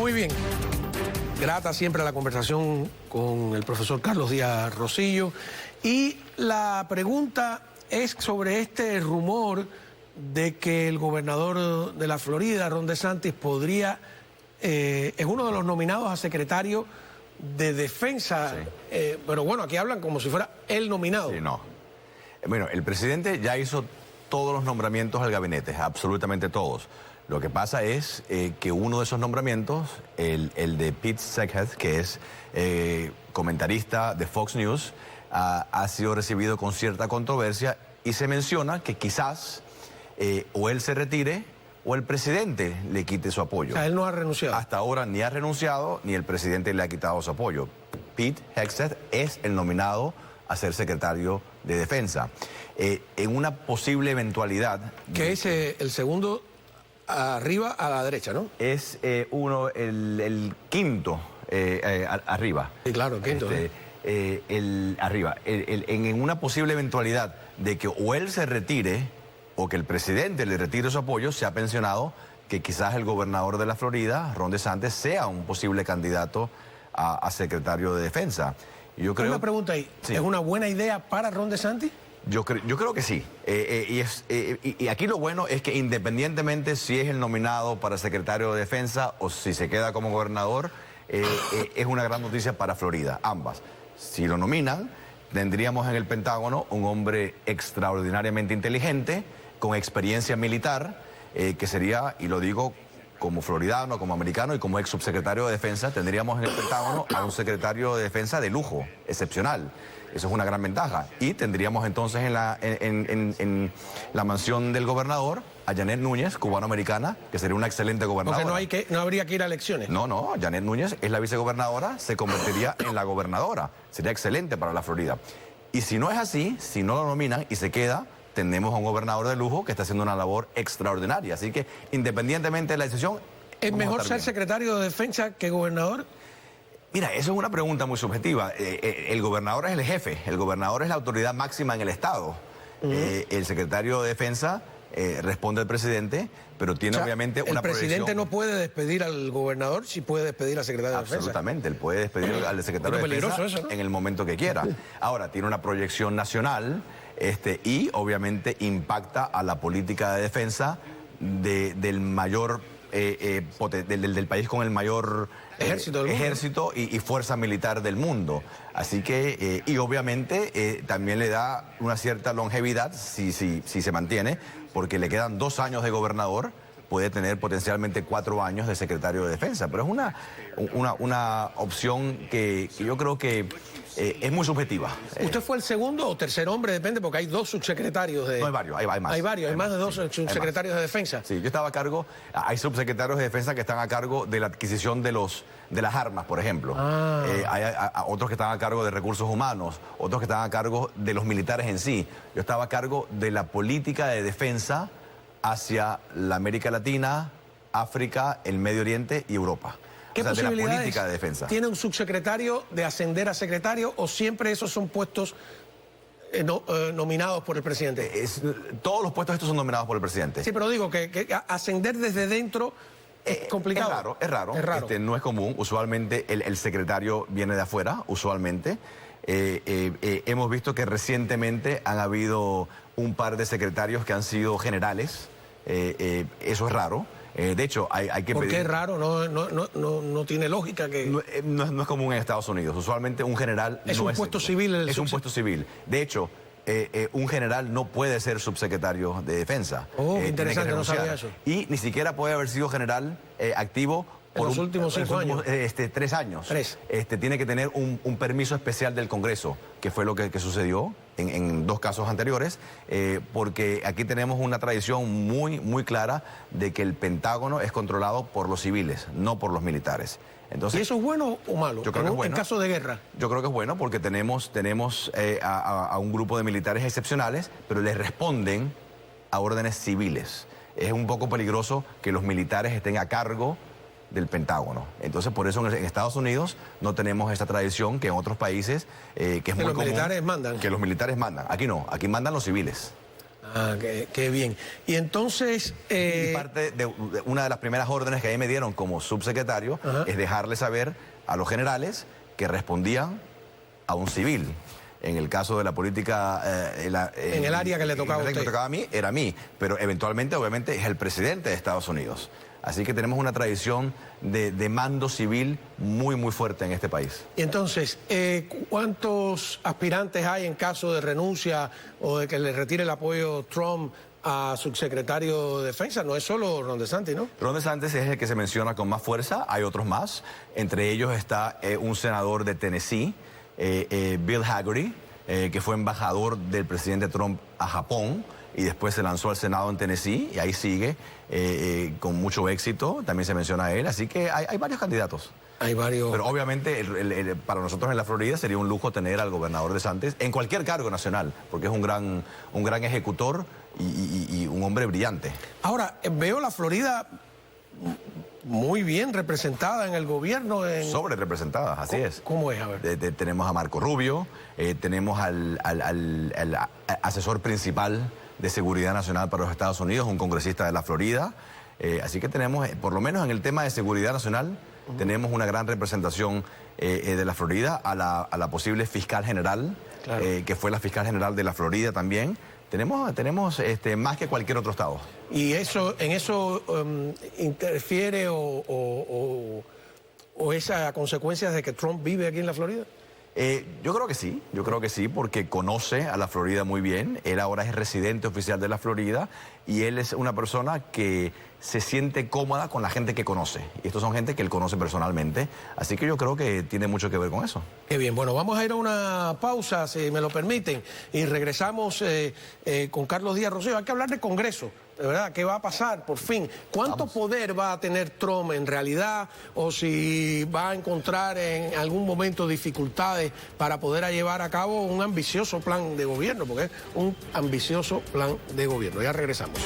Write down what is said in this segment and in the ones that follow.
Muy bien. Grata siempre la conversación con el profesor Carlos Díaz Rosillo. Y la pregunta es sobre este rumor de que el gobernador de la Florida, Ron DeSantis, podría, es uno de los nominados a secretario de Defensa. Sí. Pero bueno, aquí hablan como si fuera el nominado. Sí, no. Bueno, el presidente ya hizo todos los nombramientos al gabinete, absolutamente todos. Lo que pasa es que uno de esos nombramientos, el de Pete Seckhead, que es comentarista de Fox News, ha sido recibido con cierta controversia y se menciona que quizás o él se retire o el presidente le quite su apoyo. O sea, él no ha renunciado. Hasta ahora ni ha renunciado ni el presidente le ha quitado su apoyo. Pete Hegseth es el nominado a ser secretario de Defensa. En una posible eventualidad... Que es el segundo arriba a la derecha, ¿no? Es el quinto arriba. Sí, claro, el quinto. Arriba. En una posible eventualidad de que o él se retire o que el presidente le retire su apoyo, se ha mencionado que quizás el gobernador de la Florida, Ron DeSantis, sea un posible candidato a secretario de Defensa. Yo creo... Una pregunta ahí. Sí. ¿Es una buena idea para Ron DeSantis? Yo creo que sí. Y aquí lo bueno es que independientemente si es el nominado para secretario de Defensa o si se queda como gobernador, es una gran noticia para Florida, ambas. Si lo nominan, tendríamos en el Pentágono un hombre extraordinariamente inteligente, con experiencia militar, que sería, y lo digo como floridano, como americano y como ex subsecretario de Defensa, tendríamos en el Pentágono a un secretario de Defensa de lujo, excepcional. Eso es una gran ventaja. Y tendríamos entonces en la mansión del gobernador a Janet Núñez, cubano-americana, que sería una excelente gobernadora. Porque no habría que ir a elecciones. No, Janet Núñez es la vicegobernadora, se convertiría en la gobernadora. Sería excelente para la Florida. Y si no es así, si no lo nominan y se queda, tenemos a un gobernador de lujo que está haciendo una labor extraordinaria. Así que, independientemente de la decisión... ¿Es mejor ser secretario de Defensa que gobernador? Mira, eso es una pregunta muy subjetiva. El gobernador es el jefe, el gobernador es la autoridad máxima en el Estado. El secretario de Defensa responde al presidente, pero tiene obviamente una proyección... ¿El presidente no puede despedir al gobernador si puede despedir al secretario de Defensa? Absolutamente, él puede despedir al secretario de Defensa eso, ¿no? En el momento que quiera. Ahora, tiene una proyección nacional y obviamente impacta a la política de defensa del mayor... del país con el mayor ejército y fuerza militar del mundo. Así que, y obviamente también le da una cierta longevidad si se mantiene, porque le quedan 2 años de gobernador, puede tener potencialmente 4 años de secretario de Defensa. Pero es una opción que yo creo que es muy subjetiva. ¿Usted fue el segundo o tercer hombre? Depende, porque hay 2 subsecretarios de... No, hay varios, hay más. Hay más de 2 subsecretarios de Defensa. Sí, yo estaba a cargo, hay subsecretarios de Defensa que están a cargo de la adquisición de las armas, por ejemplo. Hay otros que están a cargo de recursos humanos, otros que están a cargo de los militares en sí. Yo estaba a cargo de la política de defensa hacia la América Latina, África, el Medio Oriente y Europa. ¿Qué posibilidades de la política de defensa tiene un subsecretario de ascender a secretario o siempre esos son puestos nominados por el presidente? Todos los puestos estos son nominados por el presidente. Sí, pero digo que ascender desde dentro es complicado. Es raro. No es común. Usualmente el secretario viene de afuera, usualmente. Hemos visto que recientemente han habido un par de secretarios que han sido generales. Eso es raro. De hecho, hay que pedir... ¿Por qué es raro? No tiene lógica que... No es común en Estados Unidos. Usualmente un general... Es un puesto civil. Es un puesto civil. De hecho, un general no puede ser subsecretario de Defensa. Interesante, no sabía eso. Y ni siquiera puede haber sido general activo por los últimos 5 años. 3 años. 3. Tiene que tener un permiso especial del Congreso, que fue lo que sucedió en 2 casos anteriores, porque aquí tenemos una tradición muy clara de que el Pentágono es controlado por los civiles, no por los militares. Entonces, ¿y eso es bueno o malo? Yo creo que es bueno. En caso de guerra. Yo creo que es bueno porque tenemos a un grupo de militares excepcionales, pero les responden a órdenes civiles. Es un poco peligroso que los militares estén a cargo del Pentágono. Entonces, por eso en Estados Unidos no tenemos esta tradición que en otros países, que es muy común. Que los militares mandan. Que los militares mandan. Aquí no, aquí mandan los civiles. Ah, qué bien. Y entonces... Y parte de una de las primeras órdenes que ahí me dieron como subsecretario es dejarle saber a los generales que respondían a un civil. En el caso de la política... en el área que le tocaba a usted. Que me tocaba a mí, era a mí. Pero eventualmente, obviamente, es el presidente de Estados Unidos. Así que tenemos una tradición de mando civil muy, muy fuerte en este país. Y entonces, ¿cuántos aspirantes hay en caso de renuncia o de que le retire el apoyo Trump a subsecretario de Defensa? No es solo Ron DeSantis, ¿no? Ron DeSantis es el que se menciona con más fuerza, hay otros más. Entre ellos está un senador de Tennessee, Bill Hagerty, que fue embajador del presidente Trump a Japón y después se lanzó al Senado en Tennessee y ahí sigue con mucho éxito, también se menciona a él, así que hay varios candidatos. Hay varios. Pero obviamente para nosotros en la Florida sería un lujo tener al gobernador DeSantis en cualquier cargo nacional, porque es un gran ejecutor y un hombre brillante. Ahora, veo la Florida muy bien representada en el gobierno. Sobre representada, así es. ¿Cómo es? A ver. Tenemos a Marco Rubio, tenemos al asesor principal de Seguridad Nacional para los Estados Unidos, un congresista de la Florida. Así que tenemos, por lo menos en el tema de seguridad nacional, tenemos una gran representación de la Florida, a la posible fiscal general, claro, que fue la fiscal general de la Florida también. Tenemos más que cualquier otro estado. ¿Y en eso interfiere o es a consecuencias de que Trump vive aquí en la Florida? Yo creo que sí, porque conoce a la Florida muy bien. Él ahora es residente oficial de la Florida y él es una persona que se siente cómoda con la gente que conoce. Y estos son gente que él conoce personalmente. Así que yo creo que tiene mucho que ver con eso. Qué bien. Bueno, vamos a ir a una pausa, si me lo permiten, y regresamos con Carlos Díaz Rosselló. Hay que hablar de Congreso. De verdad, ¿qué va a pasar por fin? ¿Cuánto poder va a tener Trump en realidad? O si va a encontrar en algún momento dificultades para poder llevar a cabo un ambicioso plan de gobierno, porque es un ambicioso plan de gobierno. Ya regresamos.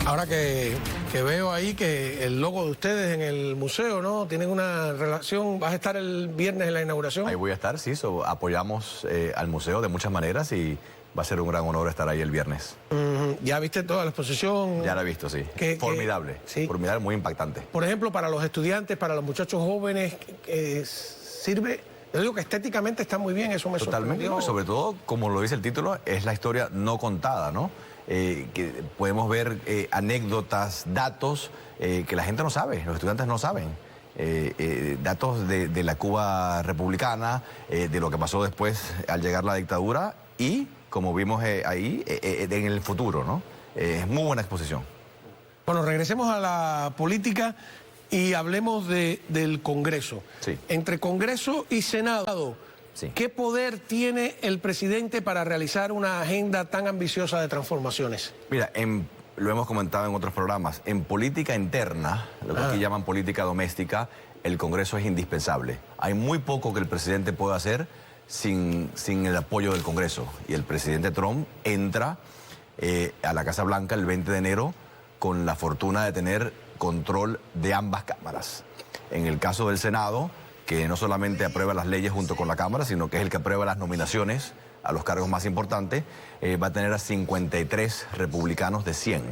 Ahora que veo ahí que el logo de ustedes en el museo, ¿no? Tienen una relación. ¿Vas a estar el viernes en la inauguración? Ahí voy a estar, sí. Apoyamos al museo de muchas maneras y va a ser un gran honor estar ahí el viernes. ¿Ya viste toda la exposición? Ya la he visto, sí. Formidable. Sí. Formidable, muy impactante. Por ejemplo, para los estudiantes, para los muchachos jóvenes, sirve. Yo digo que estéticamente está muy bien, eso me Totalmente, sorprendió. sobre todo, como lo dice el título, es la historia no contada, ¿no? Que podemos ver anécdotas, datos que la gente no sabe, los estudiantes no saben. Datos de la Cuba republicana, de lo que pasó después al llegar la dictadura y, como vimos ahí, en el futuro, ¿no? Es muy buena exposición. Bueno, regresemos a la política y hablemos del Congreso. Sí. Entre Congreso y Senado, sí, ¿qué poder tiene el presidente para realizar una agenda tan ambiciosa de transformaciones? Mira, lo hemos comentado en otros programas, en política interna, lo que aquí llaman política doméstica, el Congreso es indispensable. Hay muy poco que el presidente pueda hacer sin el apoyo del Congreso. Y el presidente Trump entra a la Casa Blanca el 20 de enero con la fortuna de tener control de ambas cámaras. En el caso del Senado, que no solamente aprueba las leyes junto con la Cámara, sino que es el que aprueba las nominaciones a los cargos más importantes, va a tener a 53 republicanos de 100.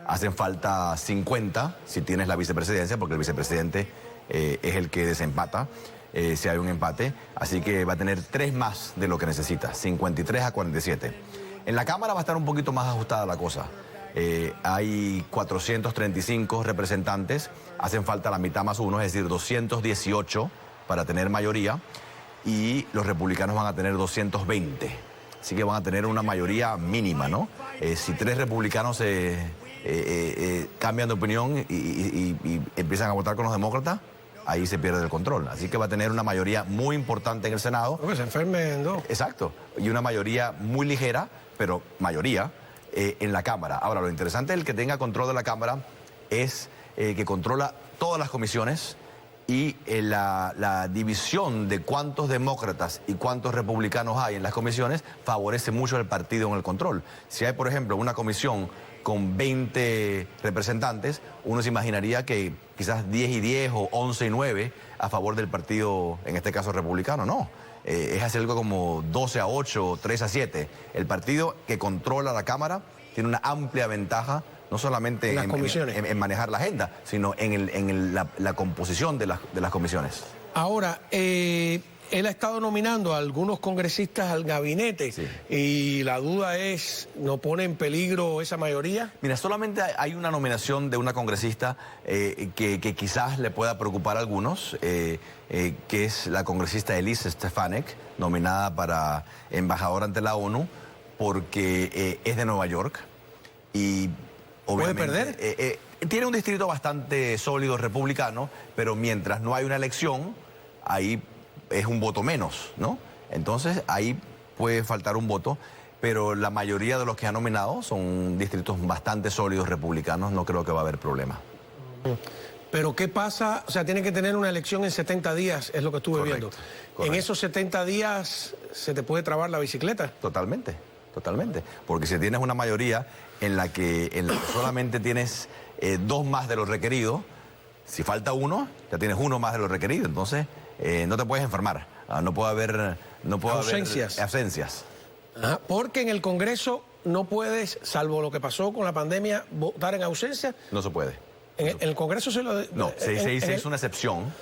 Hacen falta 50 si tienes la vicepresidencia, porque el vicepresidente es el que desempata si hay un empate. Así que va a tener 3 más de lo que necesita, 53 a 47. En la Cámara va a estar un poquito más ajustada la cosa. Hay 435 representantes, hacen falta la mitad más uno, es decir, 218 para tener mayoría, y los republicanos van a tener 220. Así que van a tener una mayoría mínima, ¿no? Si 3 republicanos cambian de opinión y empiezan a votar con los demócratas, ahí se pierde el control. Así que va a tener una mayoría muy importante en el Senado. Porque se enfermen, ¿no? Exacto. Y una mayoría muy ligera, pero mayoría, en la Cámara. Ahora, lo interesante del que tenga control de la Cámara es que controla todas las comisiones y la división de cuántos demócratas y cuántos republicanos hay en las comisiones favorece mucho al partido en el control. Si hay, por ejemplo, una comisión con 20 representantes, uno se imaginaría que quizás 10 y 10 o 11 y 9 a favor del partido, en este caso republicano. No, es hacer algo como 12 a 8 o 3 a 7. El partido que controla la Cámara tiene una amplia ventaja, no solamente en manejar la agenda, sino en la composición de las comisiones. Ahora, él ha estado nominando a algunos congresistas al gabinete, sí, y la duda es, ¿no pone en peligro esa mayoría? Mira, solamente hay una nominación de una congresista que quizás le pueda preocupar a algunos, que es la congresista Elise Stefanik, nominada para embajadora ante la ONU, porque es de Nueva York y obviamente... ¿Puede perder? Tiene un distrito bastante sólido republicano, pero mientras no hay una elección, ahí es un voto menos, ¿no? Entonces ahí puede faltar un voto, pero la mayoría de los que ha nominado son distritos bastante sólidos republicanos, no creo que va a haber problema. Pero ¿qué pasa? O sea, tiene que tener una elección en 70 días, es lo que estuve viendo. Correcto. En esos 70 días, ¿se te puede trabar la bicicleta? Totalmente, totalmente. Porque si tienes una mayoría en la que solamente tienes 2 más de lo requerido, si falta uno, ya tienes 1 más de lo requerido, entonces no te puedes enfermar, no puede haber ausencias. Ajá, porque en el Congreso no puedes, salvo lo que pasó con la pandemia, votar en ausencia. No se puede. En el Congreso se lo... No, se hizo una excepción.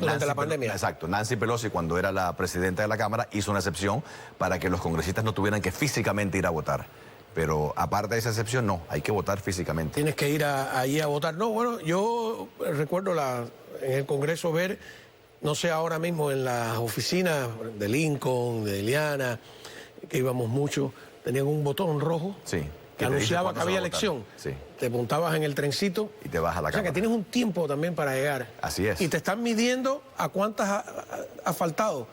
Durante la pandemia. Exacto. Nancy Pelosi, cuando era la presidenta de la Cámara, hizo una excepción para que los congresistas no tuvieran que físicamente ir a votar. Pero aparte de esa excepción, no, hay que votar físicamente. Tienes que ir allí a votar. No, bueno, yo recuerdo en el Congreso ver, no sé, ahora mismo en las oficinas de Lincoln, de Eliana, que íbamos mucho, tenían un botón rojo, sí, que anunciaba que había elección. Sí. Te montabas en el trencito y te vas a la Cámara. O sea, que tienes un tiempo también para llegar. Así es. Y te están midiendo a cuántas ha faltado.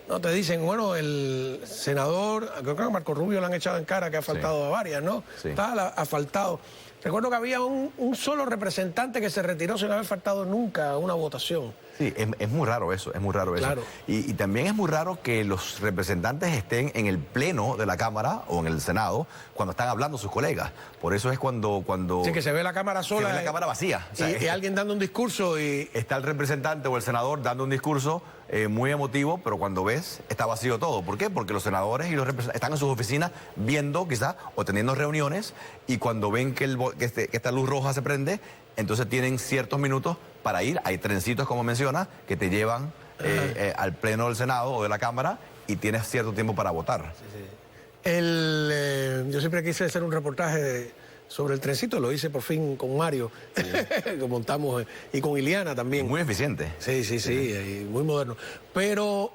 No, te dicen, bueno, el senador, creo que a Marco Rubio le han echado en cara que ha faltado, sí, a varias, ¿no? Sí. Ha faltado. Recuerdo que había un solo representante que se retiró sin haber faltado nunca a una votación. Sí, es muy raro eso, es muy raro eso. Claro. Y también es muy raro que los representantes estén en el pleno de la Cámara o en el Senado cuando están hablando sus colegas. Por eso es cuando... Sí, que se ve la Cámara sola. Se ve la Cámara vacía. O sea, y alguien dando un discurso y... Está el representante o el senador dando un discurso muy emotivo, pero cuando ves, está vacío todo. ¿Por qué? Porque los senadores y los representantes están en sus oficinas viendo quizás o teniendo reuniones, y cuando ven que esta luz roja se prende, entonces tienen ciertos minutos para ir. Hay trencitos, como menciona, que te llevan al pleno del Senado o de la Cámara, y tienes cierto tiempo para votar. Sí, sí. Yo siempre quise hacer un reportaje sobre el trencito, lo hice por fin con Mario, sí, que montamos, y con Iliana también. Muy eficiente. Sí, muy moderno. Pero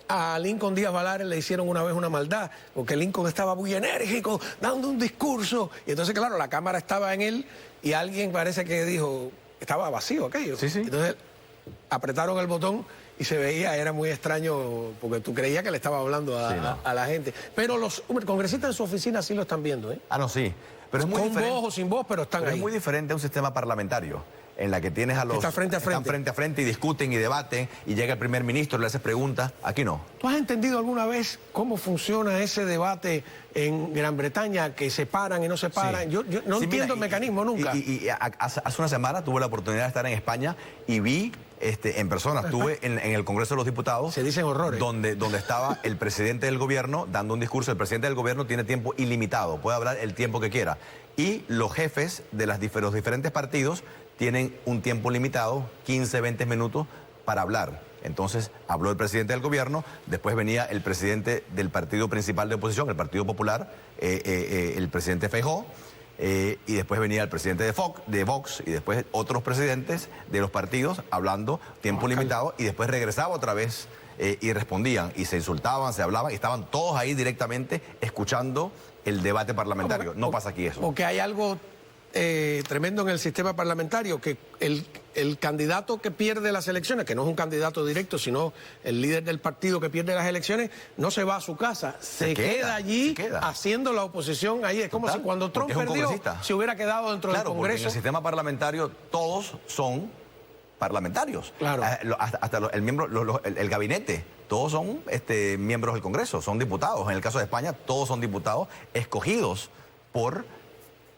a Lincoln Díaz Valares le hicieron una vez una maldad, porque Lincoln estaba muy enérgico, dando un discurso, y entonces, claro, la cámara estaba en él, y alguien parece que dijo, estaba vacío aquello. Sí, sí. Entonces apretaron el botón y se veía, era muy extraño, porque tú creías que le estaba hablando a la gente. Pero los congresistas en su oficina sí lo están viendo, ¿eh? Ah, no, sí. Pero es muy con diferente. Voz o sin voz, pero están ahí. Es muy diferente a un sistema parlamentario, en la que tienes a los... Están frente a frente y discuten y debaten, y llega el primer ministro, le haces preguntas. Aquí no. ¿Tú has entendido alguna vez cómo funciona ese debate en Gran Bretaña, que se paran y no se paran? Sí. Yo no entiendo el mecanismo nunca. Hace una semana tuve la oportunidad de estar en España y vi en persona, estuve en el Congreso de los Diputados. Se dicen horrores. Donde estaba el presidente del gobierno dando un discurso. El presidente del gobierno tiene tiempo ilimitado, puede hablar el tiempo que quiera. Y los jefes de los diferentes partidos tienen un tiempo limitado, 15, 20 minutos para hablar. Entonces habló el presidente del gobierno, después venía el presidente del partido principal de oposición, el Partido Popular, el presidente Feijóo, y después venía el presidente de Vox, y después otros presidentes de los partidos hablando, tiempo limitado, y después regresaba otra vez y respondían, y se insultaban, se hablaban, y estaban todos ahí directamente escuchando el debate parlamentario. No pasa aquí eso. Porque hay algo tremendo en el sistema parlamentario, que el candidato que pierde las elecciones, que no es un candidato directo, sino el líder del partido que pierde las elecciones, no se va a su casa, se queda allí haciendo la oposición ahí. Es como si cuando Trump perdió, se hubiera quedado dentro del Congreso. Porque en el sistema parlamentario todos son parlamentarios. Claro. Hasta el gabinete, todos son miembros del Congreso, son diputados. En el caso de España, todos son diputados escogidos por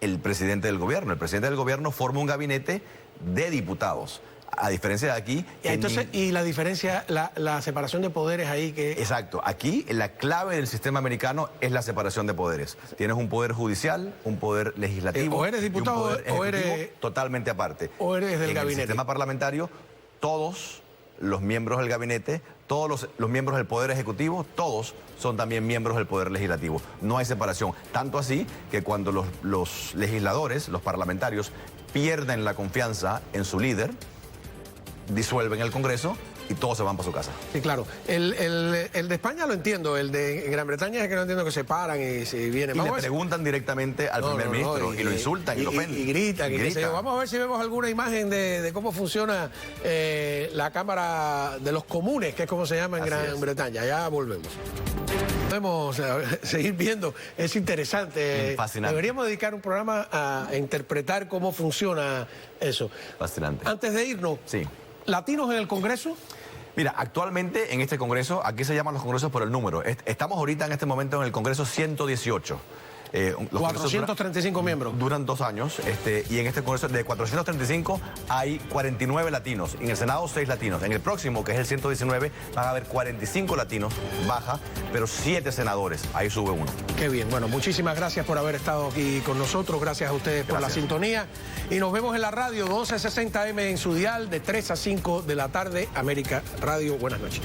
el presidente del gobierno. El presidente del gobierno forma un gabinete de diputados. A diferencia de aquí... Entonces, y la diferencia, la separación de poderes ahí que... Exacto. Aquí la clave del sistema americano es la separación de poderes. Tienes un poder judicial, un poder legislativo... o eres diputado o eres... Totalmente aparte. O eres del gabinete. En el sistema parlamentario, todos los miembros del gabinete, todos los miembros del poder ejecutivo, todos son también miembros del poder legislativo. No hay separación. Tanto así que cuando los legisladores, los parlamentarios, pierden la confianza en su líder, disuelven el Congreso y todos se van para su casa. Sí, claro. El de España lo entiendo, el de Gran Bretaña es que no entiendo, que se paran y se vienen. Y le preguntan directamente al primer ministro y lo insultan y lo ofenden. Y gritan. Vamos a ver si vemos alguna imagen de cómo funciona la Cámara de los Comunes, que es como se llama en Gran Bretaña. Ya volvemos. Podemos seguir viendo, es interesante. Fascinante. Deberíamos dedicar un programa a interpretar cómo funciona eso. Fascinante. Antes de irnos, sí. ¿Latinos en el Congreso? Mira, actualmente en este Congreso, aquí se llaman los congresos por el número. Estamos ahorita en este momento en el Congreso 118. 435 miembros. Duran 2 años y en este Congreso de 435 hay 49 latinos. En el Senado 6 latinos. En el próximo, que es el 119, van a haber 45 latinos, baja, pero 7 senadores. Ahí sube uno. Qué bien. Bueno, muchísimas gracias por haber estado aquí con nosotros. Gracias a ustedes por la sintonía. Y nos vemos en la radio 1260M en su dial de 3 a 5 de la tarde. América Radio. Buenas noches.